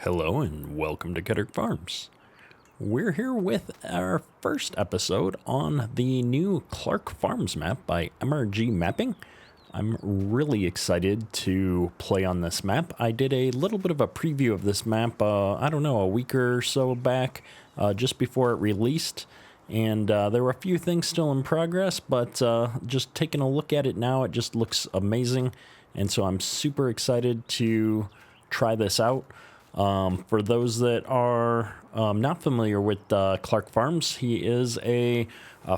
Hello and welcome to Clarke Farms. We're here with our first episode on the new Clarke Farms map by MRG Mapping. I'm really excited to play on this map. I did a little bit of a preview of this map, a week or so back, just before it released. And there were a few things still in progress, but just taking a look at it now, it just looks amazing. And so I'm super excited to try this out. For those that are not familiar with Clarke Farms, he is a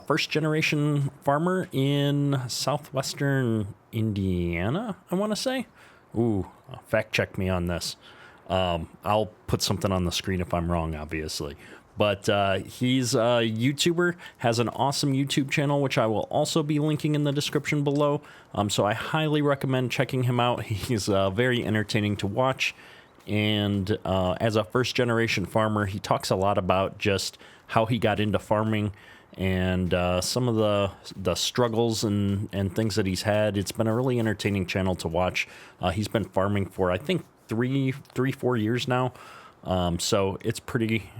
first-generation farmer in southwestern Indiana, I want to say. Ooh, fact check me on this. I'll put something on the screen if I'm wrong, obviously. But he's a YouTuber, has an awesome YouTube channel, which I will also be linking in the description below. So I highly recommend checking him out. He's very entertaining to watch. And as a first-generation farmer, he talks a lot about just how he got into farming and some of the struggles and things that he's had. It's been a really entertaining channel to watch. He's been farming for, I think, 4 years now. So it's pretty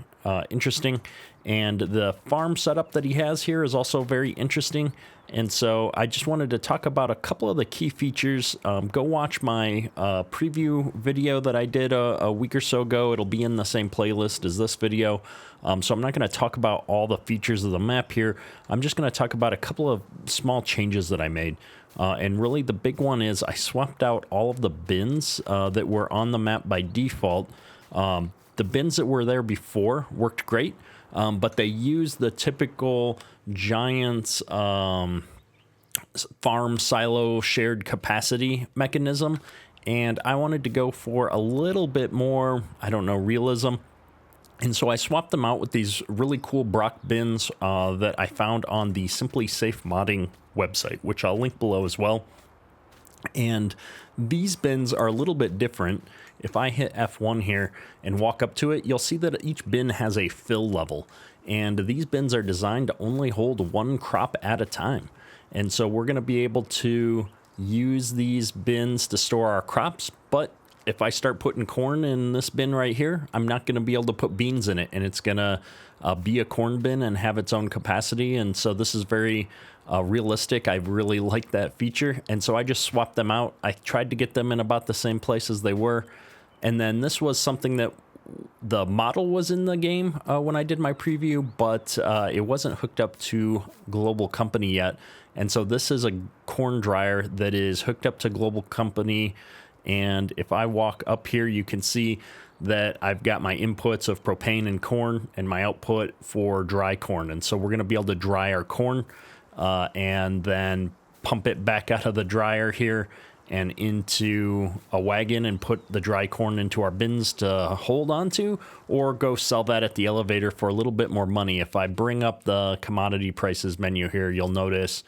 interesting. And the farm setup that he has here is also very interesting. And so I just wanted to talk about a couple of the key features. Go watch my preview video that I did a week or so ago. It'll be in the same playlist as this video. So I'm not going to talk about all the features of the map here. I'm just going to talk about a couple of small changes that I made. And really the big one is I swapped out all of the bins that were on the map by default. The bins that were there before worked great. But they use the typical Giants farm silo shared capacity mechanism. And I wanted to go for a little bit more, realism. And so I swapped them out with these really cool Brock bins that I found on the Simply Safe Modding website, which I'll link below as well. And these bins are a little bit different. If I hit F1 here and walk up to it, you'll see that each bin has a fill level. And these bins are designed to only hold one crop at a time. And so we're going to be able to use these bins to store our crops. But if I start putting corn in this bin right here, I'm not going to be able to put beans in it. And it's going to be a corn bin and have its own capacity. And so this is very realistic. I really like that feature. And so I just swapped them out. I tried to get them in about the same place as they were. And then this was something that the model was in the game when I did my preview, but it wasn't hooked up to Global Company yet. And so this is a corn dryer that is hooked up to Global Company. And if I walk up here, you can see that I've got my inputs of propane and corn and my output for dry corn. And so we're going to be able to dry our corn and then pump it back out of the dryer here and into a wagon and put the dry corn into our bins to hold on to, or go sell that at the elevator for a little bit more money. If I bring up the commodity prices menu here, you'll notice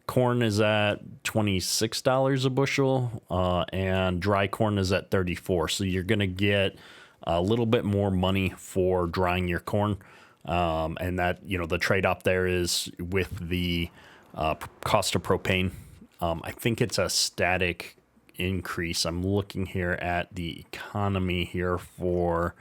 corn is at $26 a bushel and dry corn is at $34. So you're going to get a little bit more money for drying your corn. And that, the trade-off there is with the cost of propane. I think it's a static increase. I'm looking here at the economy here for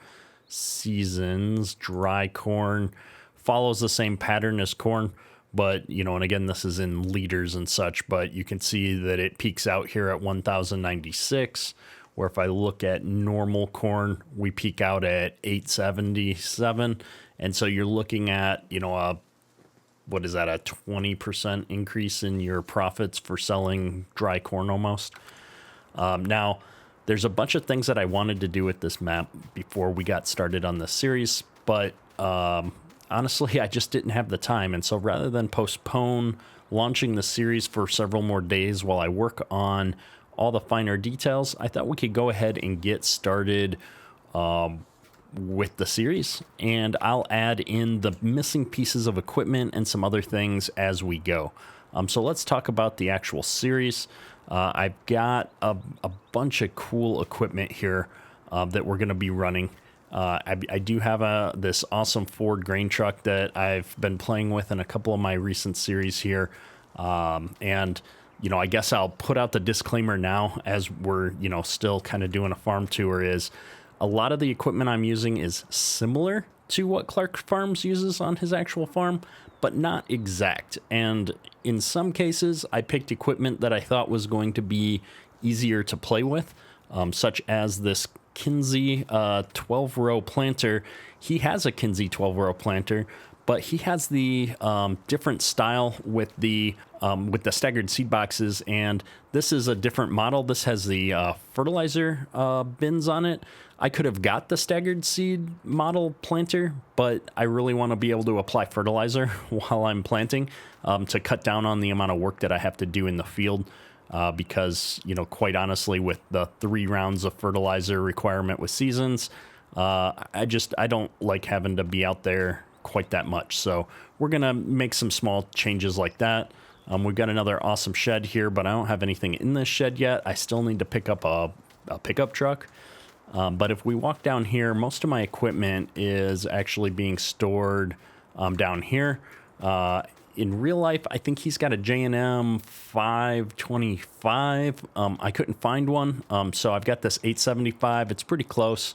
seasons. Dry corn follows the same pattern as corn, but, and again, this is in liters and such, but you can see that it peaks out here at 1,096, where if I look at normal corn, we peak out at 877. And so you're looking at, a 20% increase in your profits for selling dry corn almost. Now, there's a bunch of things that I wanted to do with this map before we got started on this series, but honestly, I just didn't have the time. And so rather than postpone launching the series for several more days while I work on all the finer details, I thought we could go ahead and get started with the series, and I'll add in the missing pieces of equipment and some other things as we go. So let's talk about the actual series. I've got a bunch of cool equipment here that we're going to be running. I do have this awesome Ford grain truck that I've been playing with in a couple of my recent series here. And I guess I'll put out the disclaimer now as we're, still kind of doing a farm tour is A lot of the equipment I'm using is similar to what Clarke Farms uses on his actual farm, but not exact. And in some cases, I picked equipment that I thought was going to be easier to play with, such as this Kinsey 12-row planter. He has a Kinsey 12-row planter, but he has the different style with the staggered seed boxes, and this is a different model. This has the fertilizer bins on it. I could have got the staggered seed model planter, but I really want to be able to apply fertilizer while I'm planting to cut down on the amount of work that I have to do in the field. Because, quite honestly, with the 3 rounds of fertilizer requirement with seasons, I don't like having to be out there quite that much. So we're going to make some small changes like that. We've got another awesome shed here, but I don't have anything in this shed yet. I still need to pick up a pickup truck. But if we walk down here, most of my equipment is actually being stored down here. In real life, I think he's got a J&M 525. I couldn't find one, so I've got this 875. It's pretty close.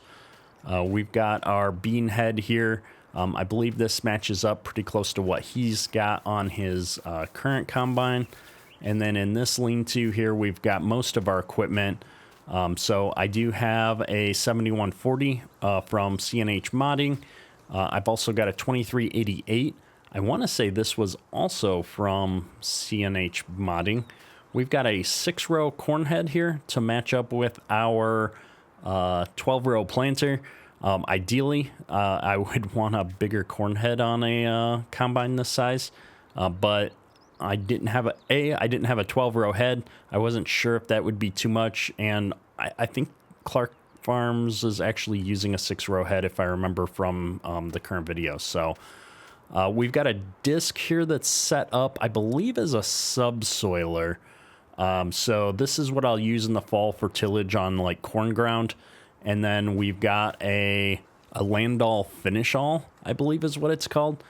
We've got our bean head here. I believe this matches up pretty close to what he's got on his current combine. And then in this lean-to here, we've got most of our equipment. So I do have a 7140 from CNH Modding. I've also got a 2388. I want to say this was also from CNH Modding. We've got a 6-row corn head here to match up with our 12-row planter. Ideally, I would want a bigger corn head on a combine this size, but I didn't have a 12-row head. I wasn't sure if that would be too much, and I think Clarke Farms is actually using a 6-row head, if I remember from the current video. So we've got a disc here that's set up, I believe, as a subsoiler. So this is what I'll use in the fall for tillage on like corn ground. And then we've got a Landau finish all, I believe is what it's called,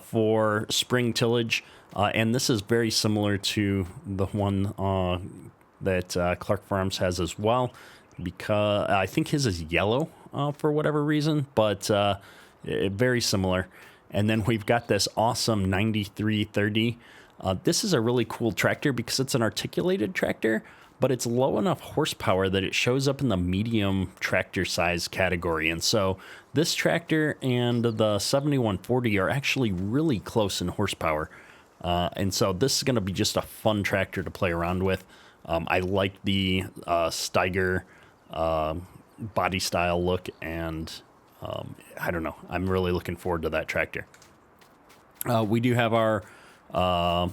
for spring tillage. And this is very similar to the one that Clarke Farms has as well, because I think his is yellow for whatever reason, but very similar. And then we've got this awesome 9330. This is a really cool tractor because it's an articulated tractor, but it's low enough horsepower that it shows up in the medium tractor size category. And so this tractor and the 7140 are actually really close in horsepower. And so this is going to be just a fun tractor to play around with. I like the Steiger body style look, and I don't know. I'm really looking forward to that tractor. We do have our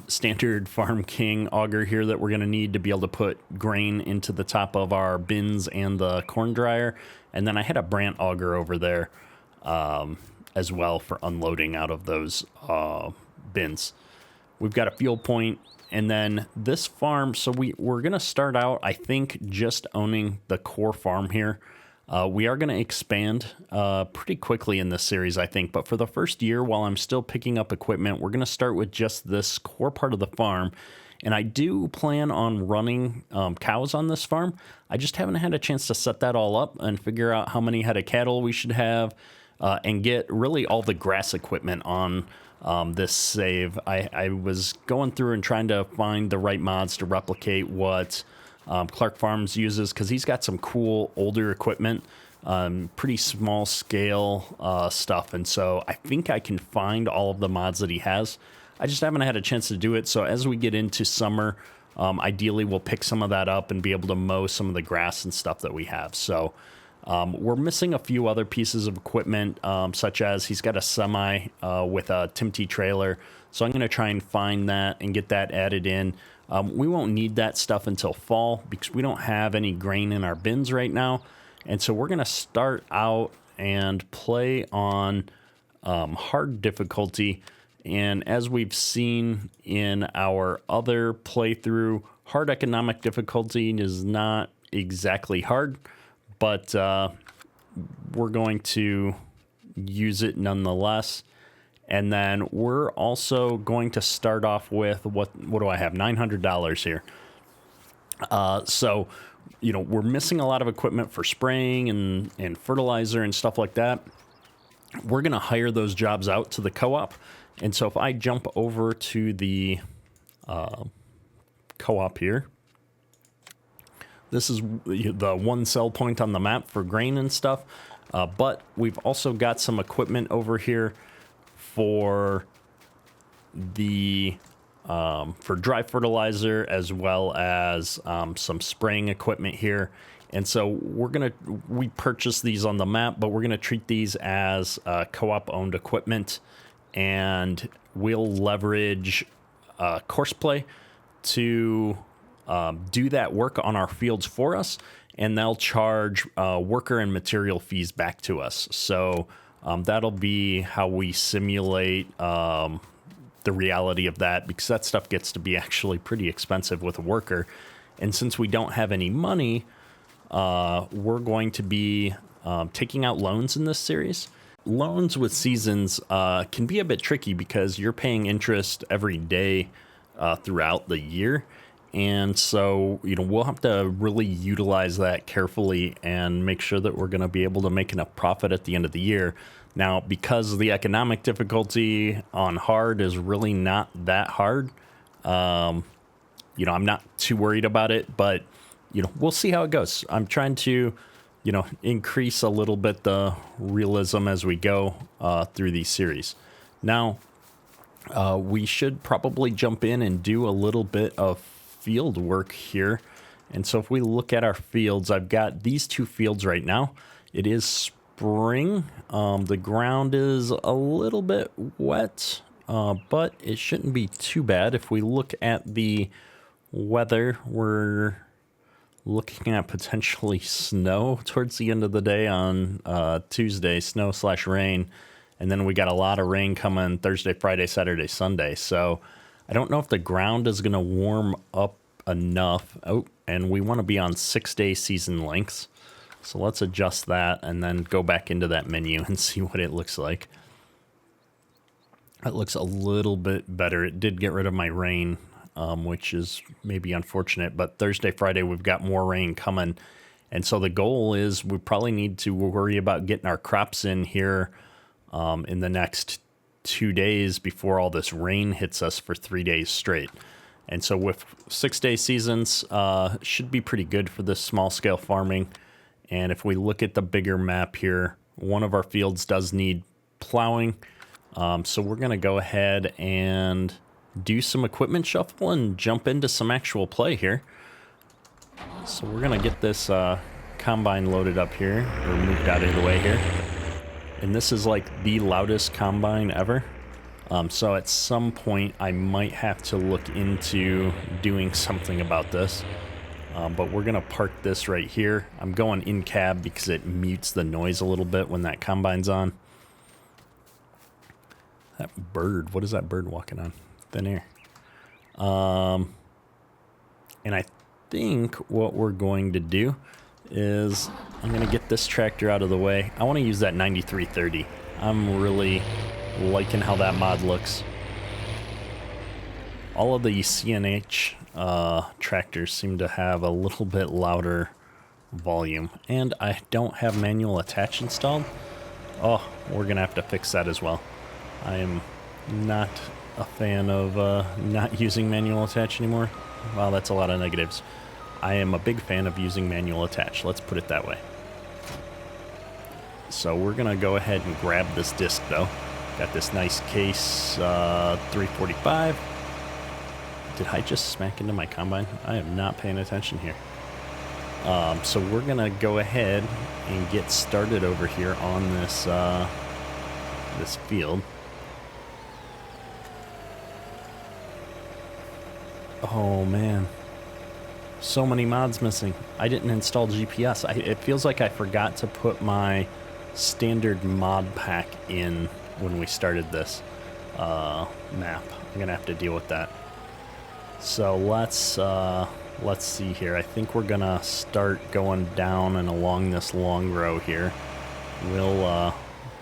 standard Farm King auger here that we're going to need to be able to put grain into the top of our bins and the corn dryer. And then I had a Brandt auger over there as well for unloading out of those bins. We've got a fuel point, and then this farm. So we're going to start out, I think, just owning the core farm here. We are going to expand pretty quickly in this series, I think. But for the first year, while I'm still picking up equipment, we're going to start with just this core part of the farm. And I do plan on running cows on this farm. I just haven't had a chance to set that all up and figure out how many head of cattle we should have and get really all the grass equipment on this save. I was going through and trying to find the right mods to replicate what Clarke Farms uses, because he's got some cool older equipment, pretty small scale stuff. And so I think I can find all of the mods that he has. I just haven't had a chance to do it. So as we get into summer, ideally we'll pick some of that up and be able to mow some of the grass and stuff that we have. So we're missing a few other pieces of equipment, such as he's got a semi with a Timty trailer. So I'm going to try and find that and get that added in. We won't need that stuff until fall because we don't have any grain in our bins right now. And so we're going to start out and play on hard difficulty. And as we've seen in our other playthrough, hard economic difficulty is not exactly hard, but we're going to use it nonetheless. And then we're also going to start off with, what do I have? $900 here. So we're missing a lot of equipment for spraying and fertilizer and stuff like that. We're going to hire those jobs out to the co-op. And so if I jump over to the co-op here, this is the one sell point on the map for grain and stuff. But we've also got some equipment over here for the for dry fertilizer, as well as some spraying equipment here. And so we purchased these on the map, but we're going to treat these as co-op owned equipment, and we'll leverage Courseplay to do that work on our fields for us, and they'll charge worker and material fees back to us. So that'll be how we simulate the reality of that, because that stuff gets to be actually pretty expensive with a worker. And since we don't have any money, we're going to be taking out loans in this series. Loans with seasons can be a bit tricky because you're paying interest every day throughout the year. And so, we'll have to really utilize that carefully and make sure that we're going to be able to make enough profit at the end of the year. Now, because the economic difficulty on hard is really not that hard, I'm not too worried about it, but, we'll see how it goes. I'm trying to, increase a little bit the realism as we go through these series. Now, we should probably jump in and do a little bit of field work here. And so if we look at our fields, I've got these two fields right now. It is spring. The ground is a little bit wet, but it shouldn't be too bad. If we look at the weather, we're looking at potentially snow towards the end of the day on Tuesday, snow/rain. And then we got a lot of rain coming Thursday, Friday, Saturday, Sunday. So I don't know if the ground is going to warm up enough. Oh, and we want to be on 6-day season lengths. So let's adjust that and then go back into that menu and see what it looks like. That looks a little bit better. It did get rid of my rain, which is maybe unfortunate. But Thursday, Friday, we've got more rain coming. And so the goal is we probably need to worry about getting our crops in here in the next 2 days before all this rain hits us for 3 days straight. And so with 6-day seasons, should be pretty good for this small scale farming. And if we look at the bigger map here, one of our fields does need plowing. So we're going to go ahead and do some equipment shuffle and jump into some actual play here. So we're going to get this combine loaded up here, or moved out of the way here. And this is like the loudest combine ever. So at some point I might have to look into doing something about this. But we're going to park this right here. I'm going in cab because it mutes the noise a little bit when that combine's on. That bird, what is that bird walking on? Thin air. And I think what we're going to do is I'm going to get this tractor out of the way. I want to use that 9330. I'm really liking how that mod looks. All of the CNH tractors seem to have a little bit louder volume, and I don't have manual attach installed. Oh, we're going to have to fix that as well. I am not a fan of not using manual attach anymore. Wow, that's a lot of negatives. I am a big fan of using manual attach. Let's put it that way. So we're going to go ahead and grab this disc, though. Got this nice case 345. Did I just smack into my combine? I am not paying attention here. So we're going to go ahead and get started over here on this this field. Oh, man. So many mods missing. I didn't install GPS. It feels like I forgot to put my standard mod pack in when we started this map. I'm going to have to deal with that. So let's see here. I think we're going to start going down and along this long row here. We'll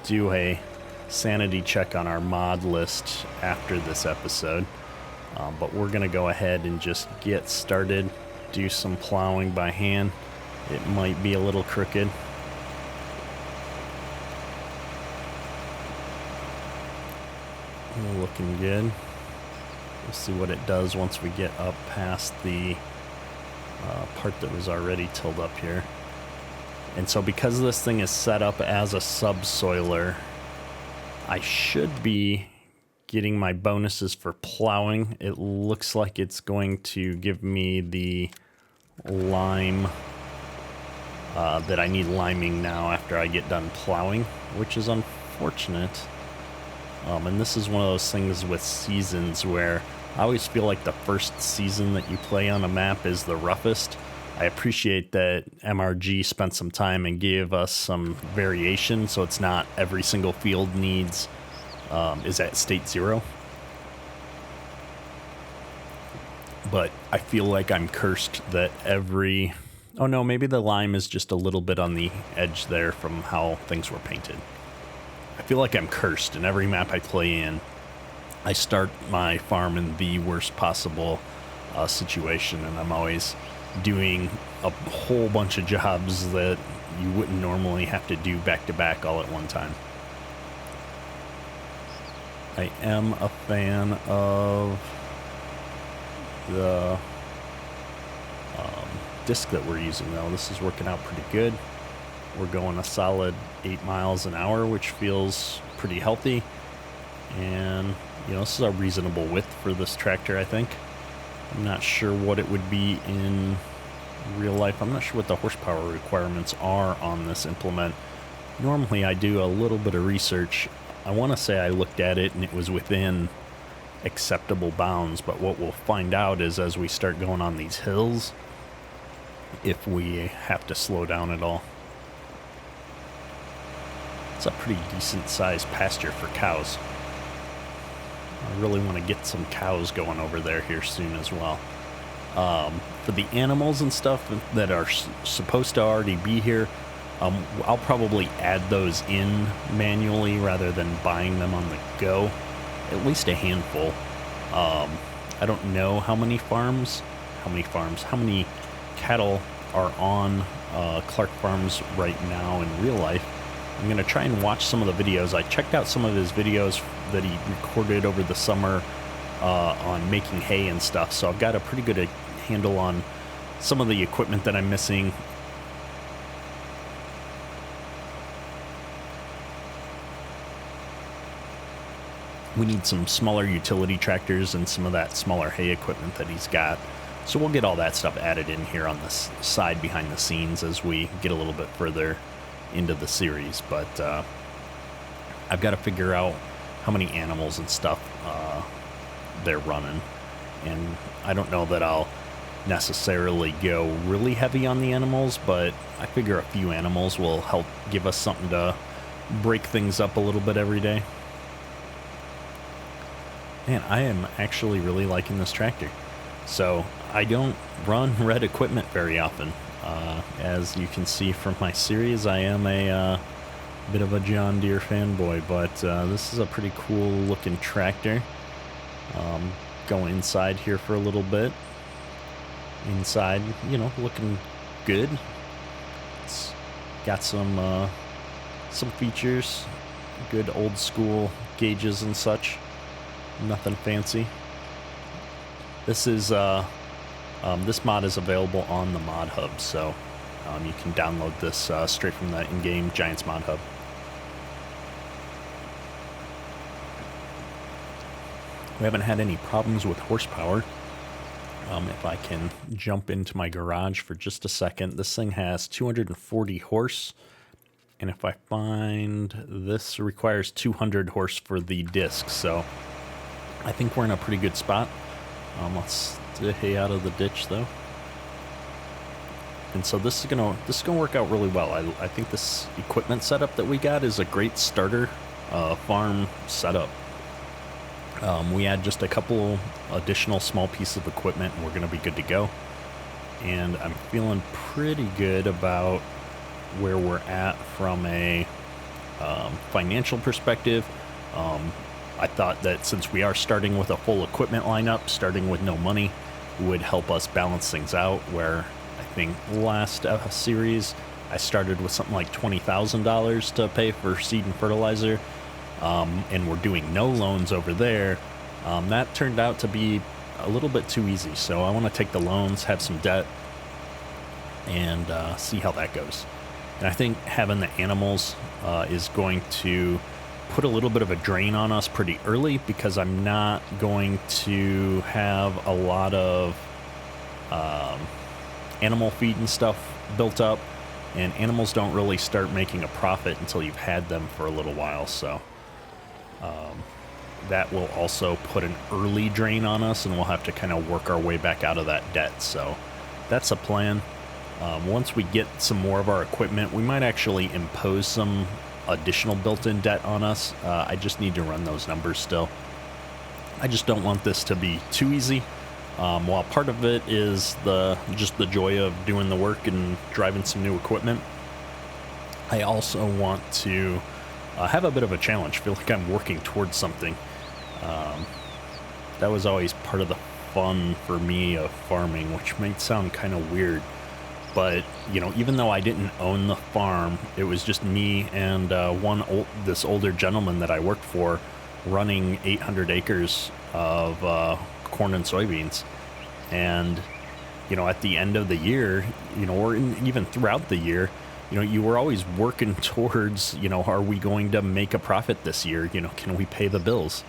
do a sanity check on our mod list after this episode. But we're going to go ahead and just get started do some plowing by hand. It might be a little crooked. Looking good. We'll see what it does once we get up past the part that was already tilled up here. And so because this thing is set up as a subsoiler, I should be getting my bonuses for plowing. It looks like it's going to give me the lime that I need liming now after I get done plowing, which is unfortunate. And this is one of those things with seasons where I always feel like the first season that you play on a map is the roughest. I appreciate that MRG spent some time and gave us some variation, so it's not every single field needs is at state 0. But I feel like I'm cursed that every... Oh no, maybe the lime is just a little bit on the edge there from how things were painted. I feel like I'm cursed in every map I play in. I start my farm in the worst possible situation, and I'm always doing a whole bunch of jobs that you wouldn't normally have to do back to back all at one time. I am a fan of the disc that we're using though. This is working out pretty good. We're going a solid 8 miles an hour, which feels pretty healthy. And, you know, this is a reasonable width for this tractor, I think. I'm not sure what it would be in real life. I'm not sure what the horsepower requirements are on this implement. Normally, I do a little bit of research. I want to say I looked at it and it was within acceptable bounds, but what we'll find out is as we start going on these hills, if we have to slow down at all. It's a pretty decent sized pasture for cows. I really want to get some cows going over there here soon as well. For the animals and stuff that are supposed to already be here, I'll probably add those in manually rather than buying them on the go. At least a handful. I don't know how many cattle are on Clarke Farms right now in real life. I'm going to try and watch some of the videos. I checked out some of his videos that he recorded over the summer on making hay and stuff, so I've got a pretty good handle on some of the equipment that I'm missing. We need some smaller utility tractors and some of that smaller hay equipment that he's got. So we'll get all that stuff added in here on this side behind the scenes as we get a little bit further into the series. But I've got to figure out how many animals and stuff they're running. And I don't know that I'll necessarily go really heavy on the animals, but I figure a few animals will help give us something to break things up a little bit every day. Man, I am actually really liking this tractor. So I don't run red equipment very often. As you can see from my series, I am a bit of a John Deere fanboy, but this is a pretty cool looking tractor. Go inside here for a little bit. Inside, you know, looking good. It's got some features, good old school gauges and such. Nothing fancy. This is this mod is available on the mod hub, so you can download this straight from the in-game Giants mod hub. We haven't had any problems with horsepower. If I can jump into my garage for just a second, this thing has 240 horse, and if I find this requires 200 horse for the disc, so I think we're in a pretty good spot. Let's get hay out of the ditch though. And so this is gonna work out really well. I think this equipment setup that we got is a great starter farm setup. We add just a couple additional small pieces of equipment and we're gonna be good to go. And I'm feeling pretty good about where we're at from a financial perspective. I thought that since we are starting with a full equipment lineup, starting with no money, would help us balance things out, where I think last series I started with something like $20,000 to pay for seed and fertilizer, and we're doing no loans over there. That turned out to be a little bit too easy, so I want to take the loans, have some debt, and see how that goes. And I think having the animals is going to put a little bit of a drain on us pretty early, because I'm not going to have a lot of animal feed and stuff built up, and animals don't really start making a profit until you've had them for a little while. So that will also put an early drain on us, and we'll have to kind of work our way back out of that debt. So that's a plan. Once we get some more of our equipment, we might actually impose some additional built-in debt on us. I just need to run those numbers still. I just don't want this to be too easy. While part of it is just the joy of doing the work and driving some new equipment, I also want to have a bit of a challenge. Feel like I'm working towards something. That was always part of the fun for me of farming, which might sound kind of weird. But, even though I didn't own the farm, it was just me and this older gentleman that I worked for running 800 acres of corn and soybeans. And, at the end of the year, or even throughout the year, you were always working towards, are we going to make a profit this year? Can we pay the bills?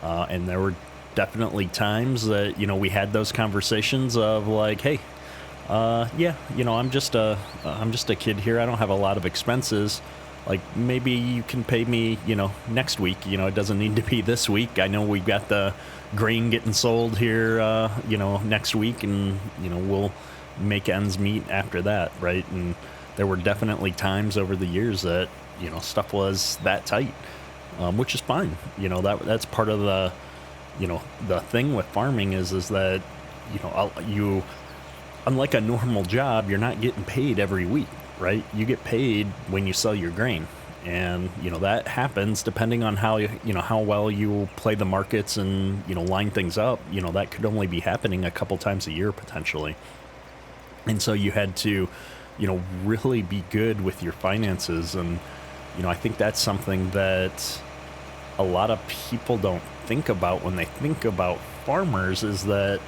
And there were definitely times that, we had those conversations of like, hey, I'm just a kid here. I don't have a lot of expenses. Like, maybe you can pay me, next week. It doesn't need to be this week. I know we've got the grain getting sold here, next week, and, we'll make ends meet after that, right? And there were definitely times over the years that, stuff was that tight, which is fine. That's part of the, the thing with farming is that, unlike a normal job, you're not getting paid every week, right? You get paid when you sell your grain. And, that happens depending on how how well you play the markets and, line things up. That could only be happening a couple times a year potentially. And so you had to, really be good with your finances. And, I think that's something that a lot of people don't think about when they think about farmers, is that,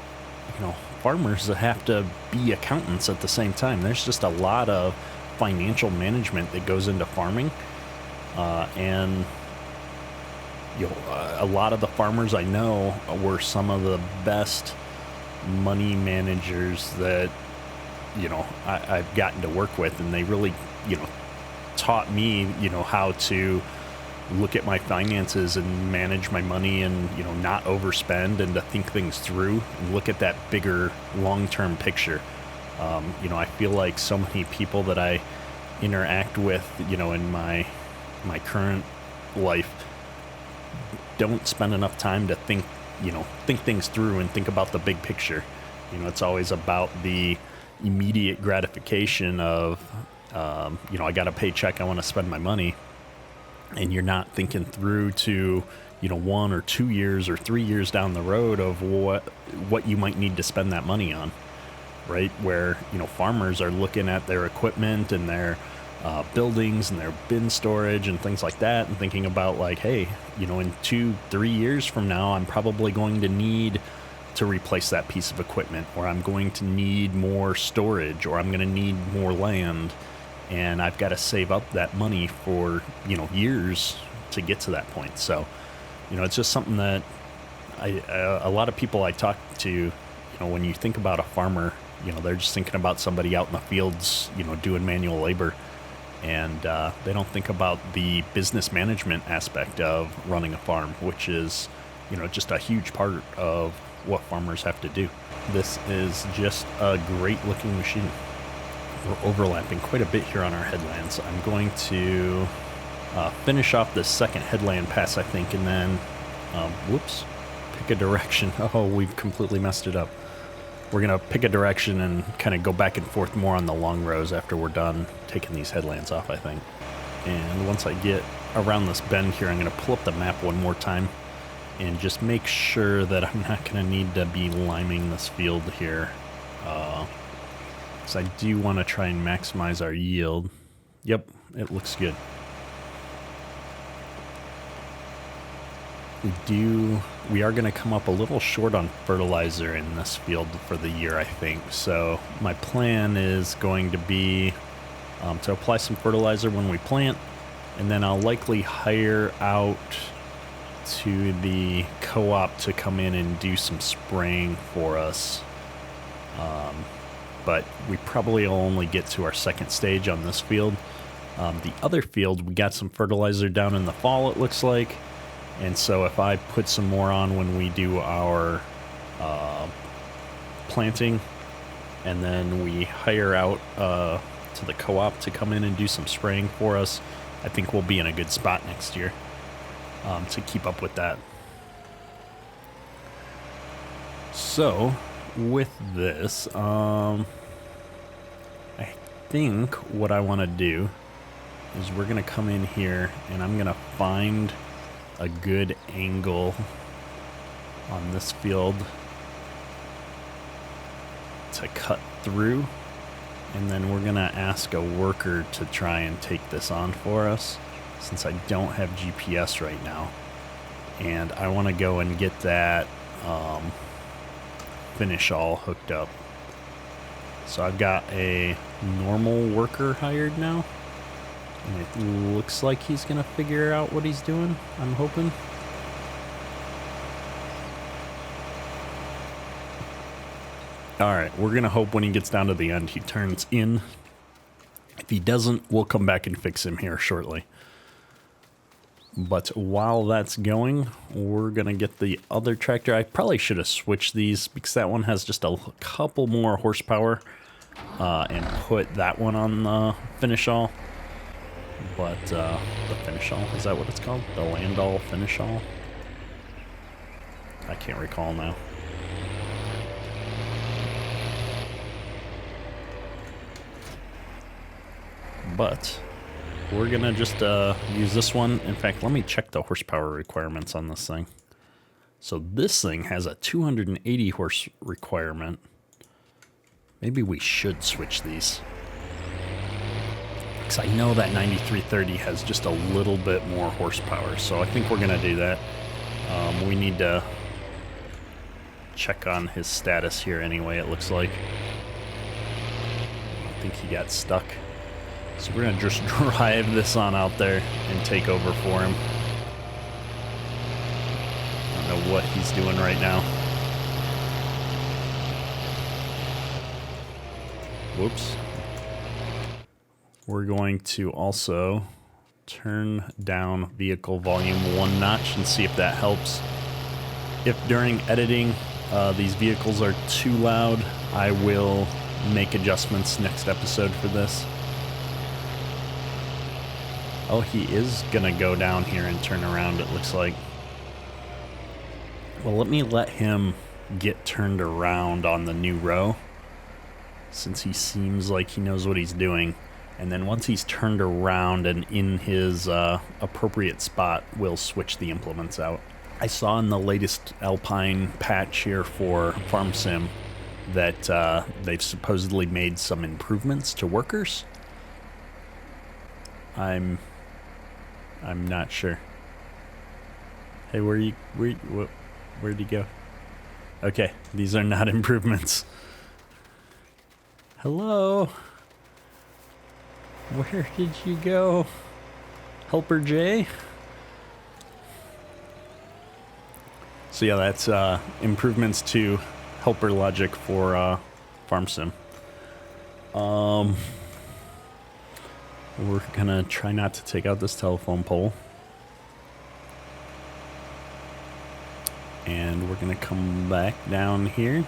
farmers have to be accountants at the same time. There's just a lot of financial management that goes into farming. And a lot of the farmers I know were some of the best money managers that, I've gotten to work with. And they really, taught me, how to look at my finances and manage my money and, not overspend, and to think things through and look at that bigger long-term picture. I feel like so many people that I interact with, in my current life don't spend enough time to think things through and think about the big picture. It's always about the immediate gratification of, I got a paycheck, I want to spend my money. And you're not thinking through to, 1 or 2 years or 3 years down the road of what you might need to spend that money on, right? Where, farmers are looking at their equipment and their buildings and their bin storage and things like that, and thinking about like, hey, in 2-3 years from now, I'm probably going to need to replace that piece of equipment, or I'm going to need more storage, or I'm going to need more land. And I've got to save up that money for, years to get to that point. So, it's just something that a lot of people I talk to, when you think about a farmer, they're just thinking about somebody out in the fields, doing manual labor. And they don't think about the business management aspect of running a farm, which is, just a huge part of what farmers have to do. This is just a great looking machine. We're overlapping quite a bit here on our headlands. I'm going to finish off this second headland pass, I think, and then, pick a direction. Oh, we've completely messed it up. We're going to pick a direction and kind of go back and forth more on the long rows after we're done taking these headlands off, I think. And once I get around this bend here, I'm going to pull up the map one more time and just make sure that I'm not going to need to be liming this field here. Because I do want to try and maximize our yield. Yep, it looks good. We are going to come up a little short on fertilizer in this field for the year, I think. So my plan is going to be to apply some fertilizer when we plant, and then I'll likely hire out to the co-op to come in and do some spraying for us. But we probably will only get to our second stage on this field. The other field, we got some fertilizer down in the fall, it looks like. And so if I put some more on when we do our planting, and then we hire out to the co-op to come in and do some spraying for us, I think we'll be in a good spot next year to keep up with that. So with this, I think what I want to do is we're going to come in here and I'm going to find a good angle on this field to cut through, and then we're going to ask a worker to try and take this on for us, since I don't have GPS right now, and I want to go and get that finish all hooked up. So I've got a normal worker hired now, and it looks like he's gonna figure out what he's doing, I'm hoping. Alright, we're gonna hope when he gets down to the end he turns in. If he doesn't, we'll come back and fix him here shortly. But while that's going, we're gonna get the other tractor. I probably should have switched these because that one has just a couple more horsepower, and put that one on the finish all. But the finish all, is that what it's called? The land all finish all? I can't recall now. But we're gonna just use this one. In fact, let me check the horsepower requirements on this thing. So this thing has a 280 horse requirement. Maybe we should switch these. Because I know that 9330 has just a little bit more horsepower, so I think we're gonna do that. We need to check on his status here anyway, it looks like. I think he got stuck. So we're gonna just drive this on out there and take over for him. I don't know what he's doing right now. Whoops. We're going to also turn down vehicle volume 1 notch and see if that helps. If during editing these vehicles are too loud, I will make adjustments next episode for this. Oh, he is gonna go down here and turn around, it looks like. Well, let me let him get turned around on the new row, since he seems like he knows what he's doing. And then once he's turned around and in his appropriate spot, we'll switch the implements out. I saw in the latest Alpine patch here for Farm Sim that they've supposedly made some improvements to workers. I'm not sure. Hey, where'd he go? Okay, these are not improvements. Hello? Where did you go? Helper J? So yeah, that's improvements to helper logic for Farm Sim. We're gonna try not to take out this telephone pole. And we're gonna come back down here.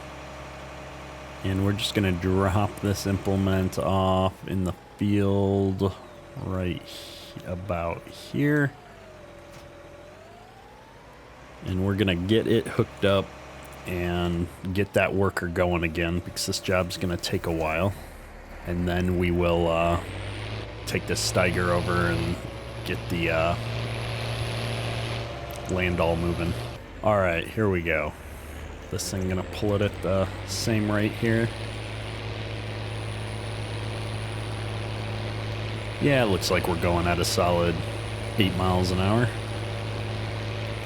And we're just gonna drop this implement off in the field right about here. And we're gonna get it hooked up and get that worker going again, because this job's gonna take a while. And then we will take this Steiger over and get the land all moving. All right, here we go. This thing gonna pull it at the same rate here. Yeah, it looks like we're going at a solid 8 miles an hour.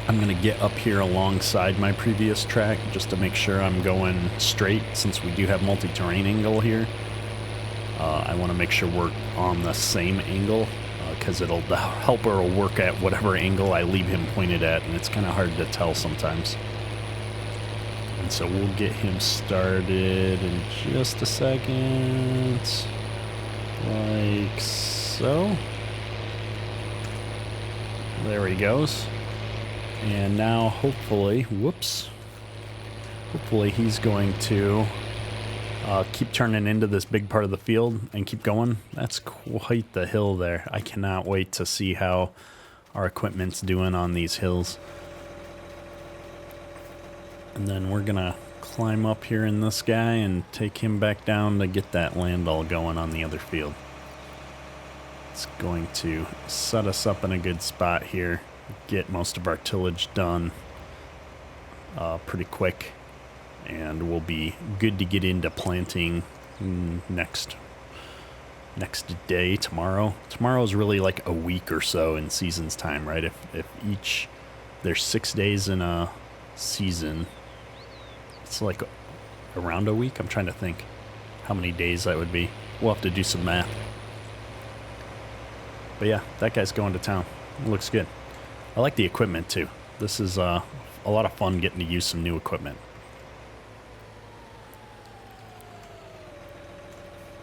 I'm gonna get up here alongside my previous track just to make sure I'm going straight, since we do have multi-terrain angle here. I want to make sure we're on the same angle, because the helper will work at whatever angle I leave him pointed at, and it's kind of hard to tell sometimes. And so we'll get him started in just a second, like so. There he goes. And now hopefully, whoops, hopefully he's going to keep turning into this big part of the field and keep going. That's quite the hill there. I cannot wait to see how our equipment's doing on these hills. And then we're gonna climb up here in this guy and take him back down to get that land all going on the other field. It's going to set us up in a good spot here, get most of our tillage done pretty quick, and we'll be good to get into planting next day, tomorrow. Tomorrow's really like a week or so in season's time, right? If there's 6 days in a season, it's like around a week. I'm trying to think how many days that would be. We'll have to do some math. But yeah, that guy's going to town. It looks good. I like the equipment too. This is a lot of fun getting to use some new equipment.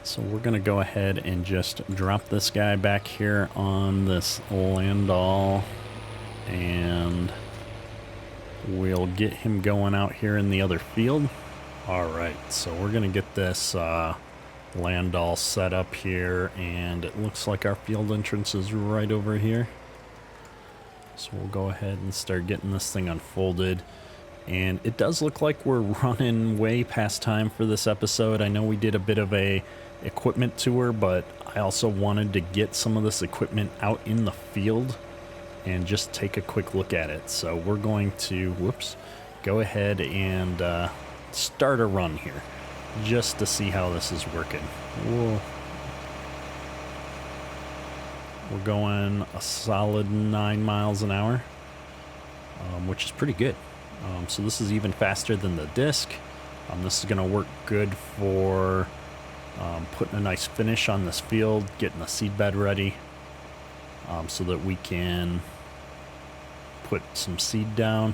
So we're going to go ahead and just drop this guy back here on this landall, and we'll get him going out here in the other field. All right, so we're going to get this landall set up here, and it looks like our field entrance is right over here. So we'll go ahead and start getting this thing unfolded. And it does look like we're running way past time for this episode. I know we did a bit of a equipment tour, but I also wanted to get some of this equipment out in the field and just take a quick look at it. So we're going to, go ahead and start a run here just to see how this is working. Whoa. We're going a solid 9 miles an hour, which is pretty good. So this is even faster than the disc. This is going to work good for putting a nice finish on this field, getting the seed bed ready, so that we can put some seed down.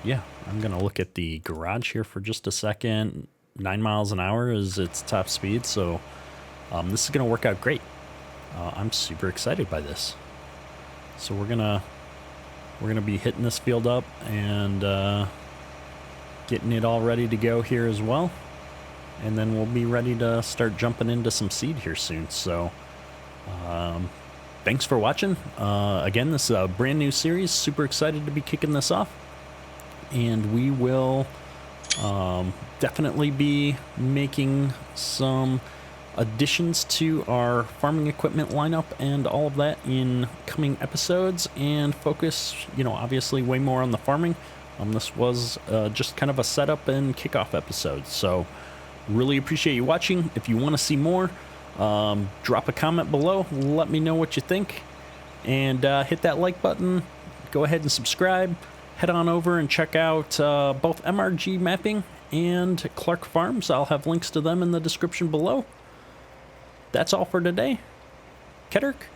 Yeah, I'm going to look at the garage here for just a second. 9 miles an hour is its top speed, so this is going to work out great. I'm super excited by this. So we're gonna be hitting this field up and getting it all ready to go here as well, and then we'll be ready to start jumping into some seed here soon. So thanks for watching. Again, this is a brand new series. Super excited to be kicking this off, and we will definitely be making some additions to our farming equipment lineup and all of that in coming episodes, and focus, obviously way more on the farming. This was just kind of a setup and kickoff episode. So really appreciate you watching. If you want to see more, drop a comment below. Let me know what you think, and hit that like button. Go ahead and subscribe. Head on over and check out both MRG Mapping and Clarke Farms. I'll have links to them in the description below. That's all for today. Kedurk.